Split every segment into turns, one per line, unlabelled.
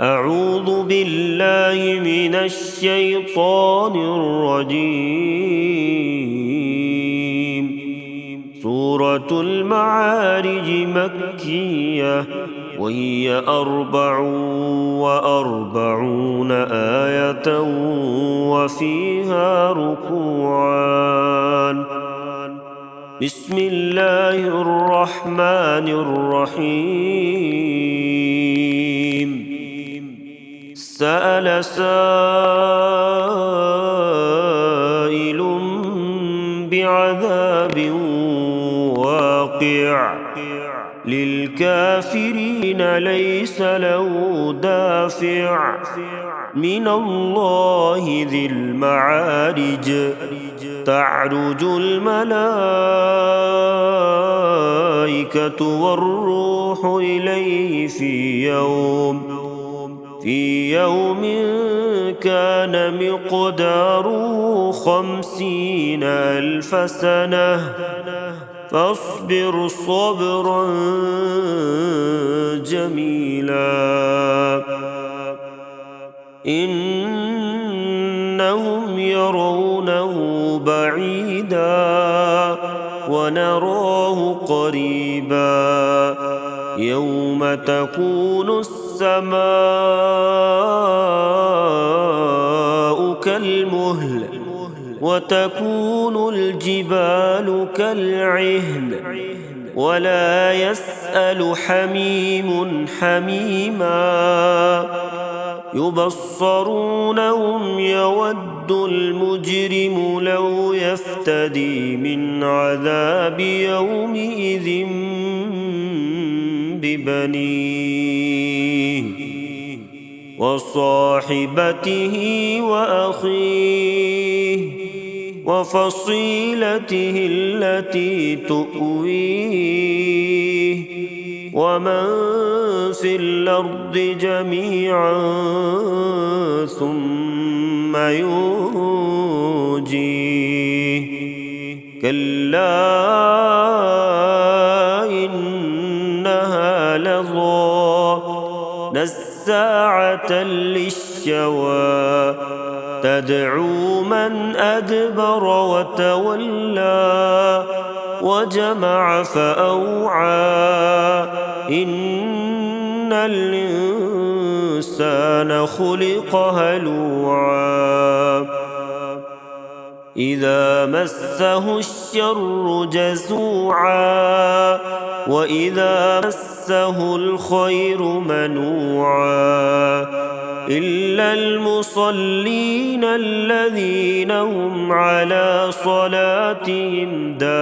أعوذ بالله من الشيطان الرجيم. سورة المعارج مكية، وهي 44 آية، وفيها ركوعان. بسم الله الرحمن الرحيم. سأل سائل بعذاب واقع، للكافرين ليس له دافع، من الله ذي المعارج. تعرج الملائكة والروح إليه في يوم كان مقداره 50,000 سنة، فاصبر صبرا جميلا. إنهم يرونه بعيدا ونراه قريبا. يوم تكون السماء كالمهل، وتكون الجبال كالعهن، ولا يسأل حميم حميما. يبصرونهم يود المجرم لو يفتدي من عذاب يومئذ ببنيه وصاحبته وأخيه وفصيلته التي تؤويه، ومن في الأرض جميعا ثم ينجيه. كلا إنها لظى، نزاعة للشوى، تدعو من أدبر وتولى، وجمع فأوعى. إن الإنسان خلق هلوعا، إذا مسه الشر جزوعا، وإذا مسه الخير منوعا. إلا المصلين الذين هم على صلاتهم دائمون،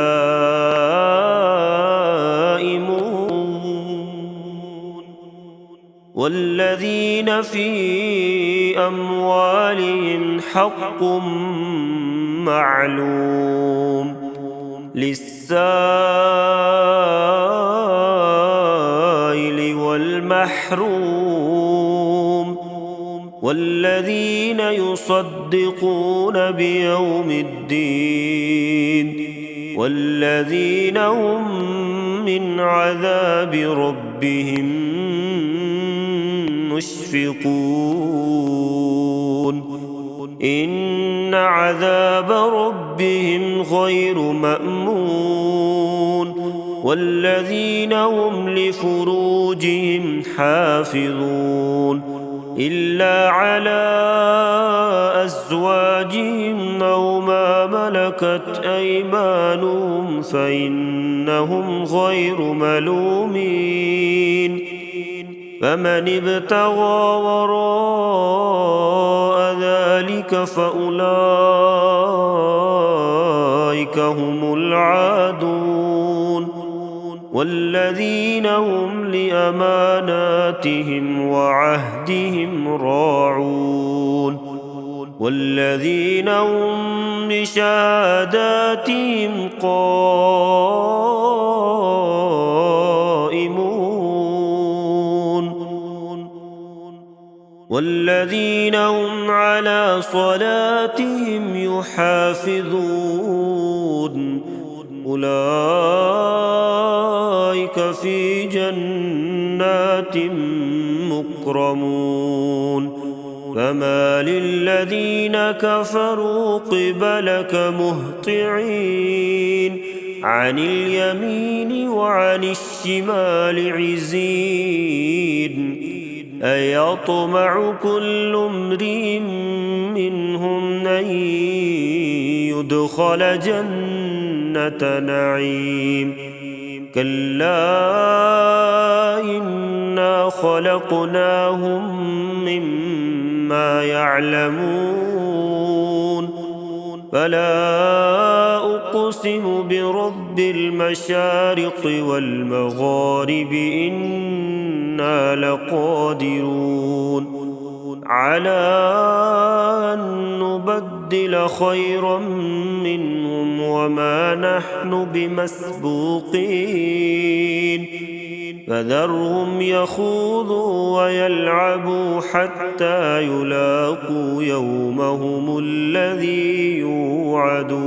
والذين في أموالهم حق معلوم، للسائل والمحروم، والذين يصدقون بيوم الدين، والذين هم من عذاب ربهم مشفقون. إن عذاب ربهم غير مأمون، والذين هم لفروجهم حافظون، إلا على أزواجهم أو ما ملكت أيمانهم فإنهم غير ملومين. فمن ابتغى وراء ذلك فأولئك هم العادون، والذين هم لأماناتهم وعهدهم راعون، والذين هم بشهاداتهم قائمون، والذين هم على صلاتهم يحافظون. أولئك في جنات مكرمون. يكرمون فما للذين كفروا قبلك مهطعين عن اليمين وعن الشمال عزين أيطمع كل امرئ منهم أن يدخل جنة نعيم كلا إنا خلقناهم مما يعلمون فلا أقسم برب المشارق والمغارب إنا لقادرون على أن نبدل خيرا منهم وما نحن بمسبوقين فذرهم يخوضوا ويلعبوا حتى يلاقوا يومهم الذي يوعدون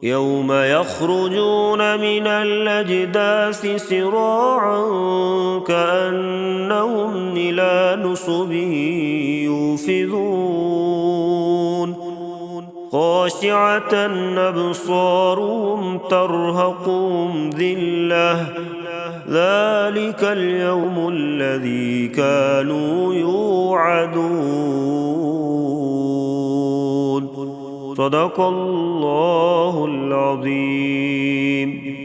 يوم يخرجون من الأجداث سراعا كأنهم إلى نصب يوفضون خاشعة أبصارهم ترهقهم ذلة ذلك اليوم الذي كانوا يوعدون صدق الله العظيم.